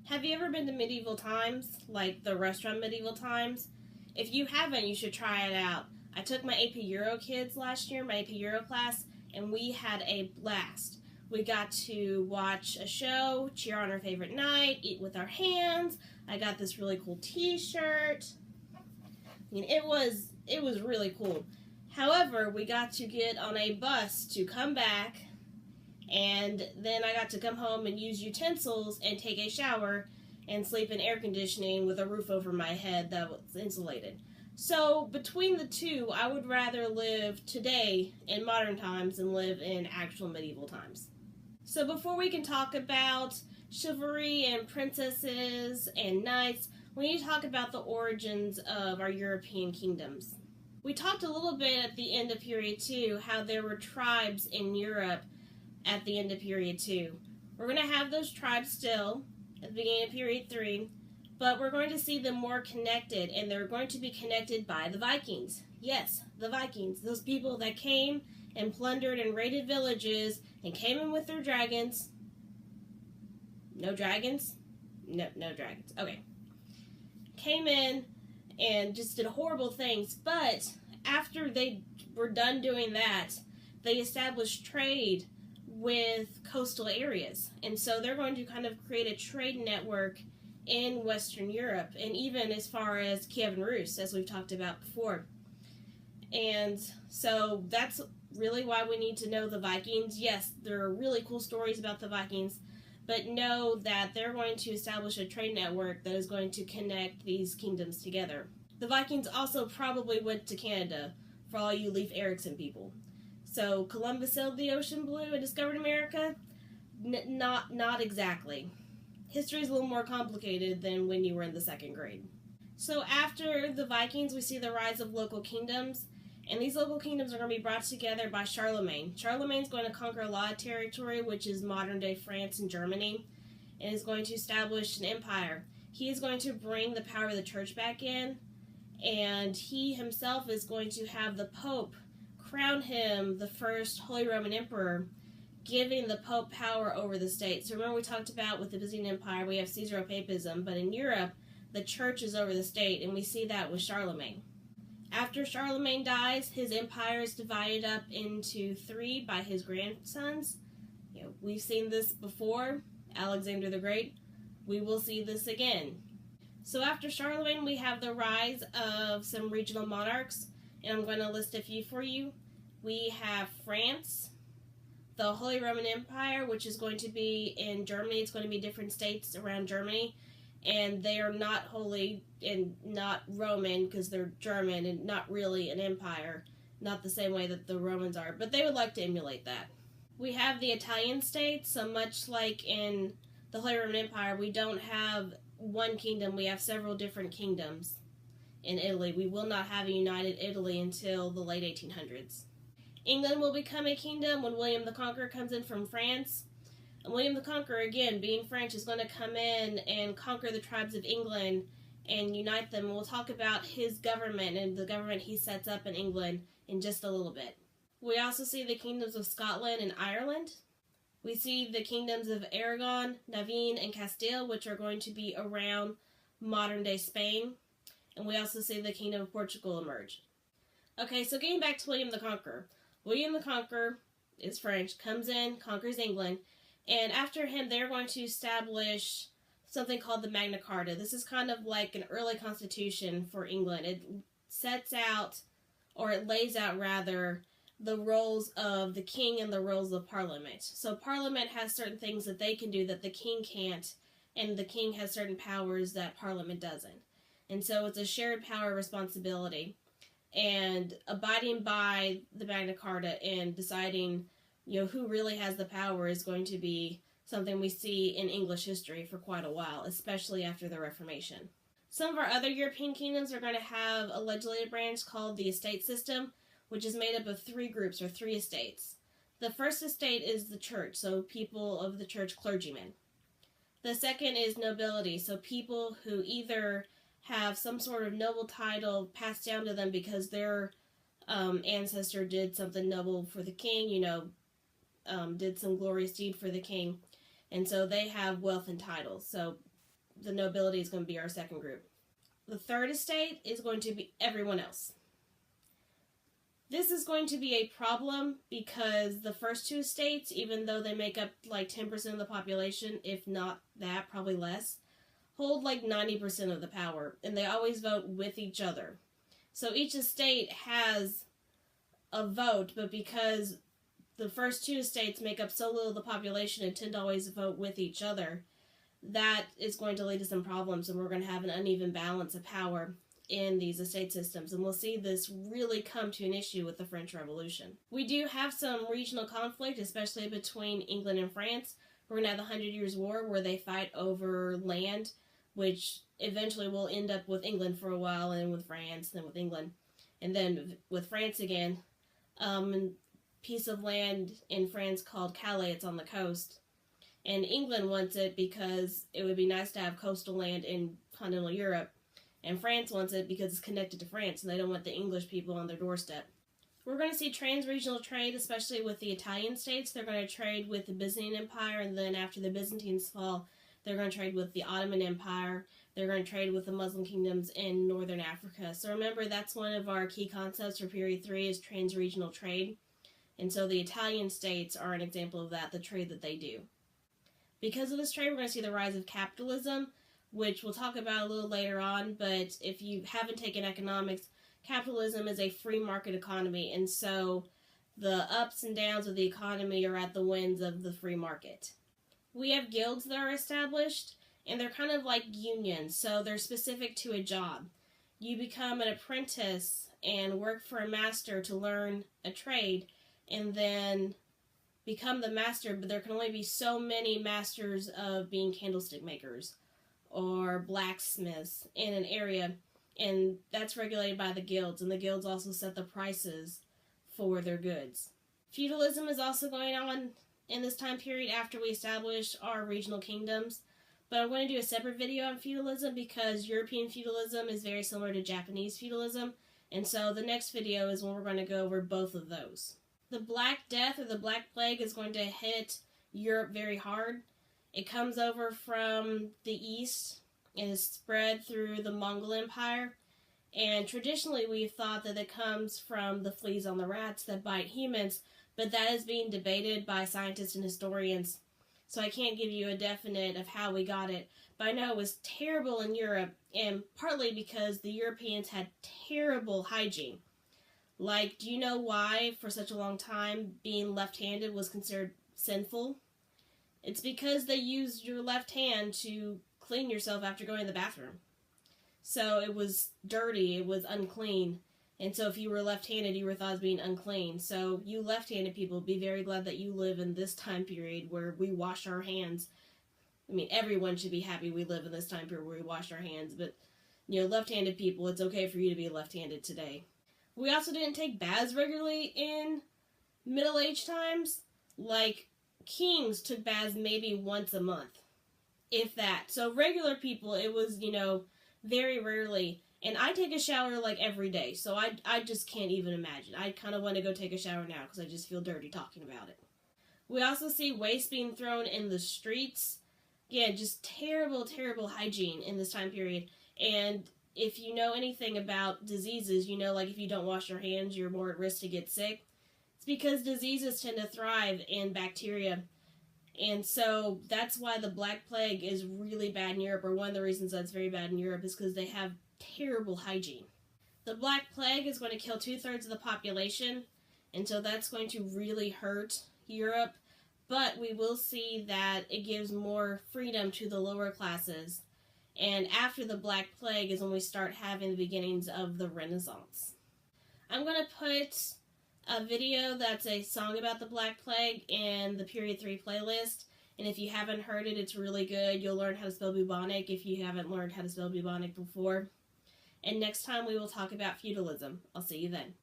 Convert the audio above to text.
Have you ever been to medieval times, like the restaurant medieval times? If you haven't, you should try it out. I took my AP Euro kids last year, my AP Euro class, and we had a blast. We got to watch a show, cheer on our favorite night, eat with our hands. I got this really cool t-shirt. I mean, it was really cool. However, we got to get on a bus to come back, and then I got to come home and use utensils and take a shower and sleep in air conditioning with a roof over my head that was insulated. So between the two, I would rather live today in modern times than live in actual medieval times. So before we can talk about chivalry and princesses and knights, we need to talk about the origins of our European kingdoms. We talked a little bit at the end of period 2 how there were tribes in Europe at the end of period 2. We're going to have those tribes still at the beginning of period 3, but we're going to see them more connected, and they're going to be connected by the Vikings. Yes, the Vikings, those people that came and plundered and raided villages and came in with their dragons. No dragons? No dragons. Okay. Came in and just did horrible things, but after they were done doing that, they established trade with coastal areas. And so they're going to kind of create a trade network in Western Europe, and even as far as Kiev and Rus, as we've talked about before. And so that's really why we need to know the Vikings. Yes, there are really cool stories about the Vikings, but know that they're going to establish a trade network that is going to connect these kingdoms together. The Vikings also probably went to Canada, for all you Leif Erikson people. So Columbus sailed the ocean blue and discovered America? Not exactly. History is a little more complicated than when you were in the second grade. So after the Vikings, we see the rise of local kingdoms, and these local kingdoms are going to be brought together by Charlemagne. Charlemagne's going to conquer a lot of territory, which is modern-day France and Germany, and is going to establish an empire. He is going to bring the power of the church back in, and he himself is going to have the Pope crown him the first Holy Roman Emperor, giving the Pope power over the state. So remember we talked about with the Byzantine Empire, we have Caesaropapism, but in Europe, the church is over the state, and we see that with Charlemagne. After Charlemagne dies, his empire is divided up into 3 by his grandsons. We've seen this before, Alexander the Great. We will see this again. So after Charlemagne, we have the rise of some regional monarchs, and I'm going to list a few for you. We have France, the Holy Roman Empire, which is going to be in Germany. It's going to be different states around Germany, and they are not holy and not Roman because they're German and not really an empire, not the same way that the Romans are, but they would like to emulate that. We have the Italian states, so much like in the Holy Roman Empire, we don't have one kingdom, we have several different kingdoms. In Italy, we will not have a united Italy until the late 1800s. England will become a kingdom when William the Conqueror comes in from France. And William the Conqueror, again, being French, is going to come in and conquer the tribes of England and unite them. We'll talk about his government and the government he sets up in England in just a little bit. We also see the kingdoms of Scotland and Ireland. We see the kingdoms of Aragon, Navarre, and Castile, which are going to be around modern-day Spain. And we also see the kingdom of Portugal emerge. Okay, so getting back to William the Conqueror. William the Conqueror is French, comes in, conquers England, and after him they're going to establish something called the Manga Carta. This is kind of like an early constitution for England. It sets out, or it lays out rather, the roles of the king and the roles of Parliament. So Parliament has certain things that they can do that the king can't, and the king has certain powers that Parliament doesn't. And so it's a shared power responsibility. And abiding by the Magna Carta and deciding, who really has the power is going to be something we see in English history for quite a while, especially after the Reformation. Some of our other European kingdoms are going to have a legislative branch called the estate system, which is made up of 3 groups or 3 estates. The first estate is the church, so people of the church, clergymen. The second is nobility, so people who either have some sort of noble title passed down to them because their ancestor did something noble for the king, did some glorious deed for the king, and so they have wealth and titles. So the nobility is going to be our second group. The third estate is going to be everyone else. This is going to be a problem because the first two estates, even though they make up like 10% of the population, if not that, probably less, hold like 90% of the power, and they always vote with each other. So each estate has a vote, but because the first two estates make up so little of the population and tend to always vote with each other, that is going to lead to some problems, and we're going to have an uneven balance of power in these estate systems, and we'll see this really come to an issue with the French Revolution. We do have some regional conflict, especially between England and France. We're going to have the 100 Years' War, where they fight over land, which eventually will end up with England for a while, and with France, then with England, and then with France again. A piece of land in France called Calais, it's on the coast, and England wants it because it would be nice to have coastal land in continental Europe. And France wants it because it's connected to France, and they don't want the English people on their doorstep. We're going to see trans-regional trade, especially with the Italian states. They're going to trade with the Byzantine Empire, and then after the Byzantines fall, they're going to trade with the Ottoman Empire. They're going to trade with the Muslim kingdoms in northern Africa. So remember, that's one of our key concepts for Period 3 is trans-regional trade. And so the Italian states are an example of that, the trade that they do. Because of this trade, we're going to see the rise of capitalism, which we'll talk about a little later on, but if you haven't taken economics, capitalism is a free market economy, and so the ups and downs of the economy are at the whims of the free market. We have guilds that are established, and they're kind of like unions, so they're specific to a job. You become an apprentice and work for a master to learn a trade, and then become the master, but there can only be so many masters of being candlestick makers or blacksmiths in an area, and that's regulated by the guilds, and the guilds also set the prices for their goods. Feudalism is also going on in this time period after we establish our regional kingdoms, but I'm going to do a separate video on feudalism because European feudalism is very similar to Japanese feudalism, and so the next video is when we're going to go over both of those. The Black Death or the Black Plague is going to hit Europe very hard. It comes over from the east and is spread through the Mongol Empire. And traditionally we've thought that it comes from the fleas on the rats that bite humans, but that is being debated by scientists and historians. So I can't give you a definite of how we got it, but I know it was terrible in Europe, and partly because the Europeans had terrible hygiene. Like, do you know why for such a long time being left-handed was considered sinful? It's because they used your left hand to clean yourself after going to the bathroom. So it was dirty, it was unclean. And so if you were left-handed, you were thought as being unclean. So you left-handed people, be very glad that you live in this time period where we wash our hands. I mean, everyone should be happy we live in this time period where we wash our hands. But, you know, left-handed people, it's okay for you to be left-handed today. We also didn't take baths regularly in Middle Age times. Like, kings took baths maybe once a month, if that. So regular people, it was, you know, very rarely. And I take a shower like every day, so I just can't even imagine. I kind of want to go take a shower now because I just feel dirty talking about it. We also see waste being thrown in the streets. Yeah, just terrible, terrible hygiene in this time period. And if you know anything about diseases, you know, like if you don't wash your hands, you're more at risk to get sick. It's because diseases tend to thrive in bacteria. And so that's why the Black Plague is really bad in Europe, or one of the reasons that's very bad in Europe is because they have terrible hygiene. The Black Plague is going to kill 2/3 of the population, and so that's going to really hurt Europe. But we will see that it gives more freedom to the lower classes. And after the Black Plague is when we start having the beginnings of the Renaissance. I'm going to put a video that's a song about the Black Plague in the Period 3 playlist. And if you haven't heard it, it's really good. You'll learn how to spell bubonic if you haven't learned how to spell bubonic before. And next time we will talk about feudalism. I'll see you then.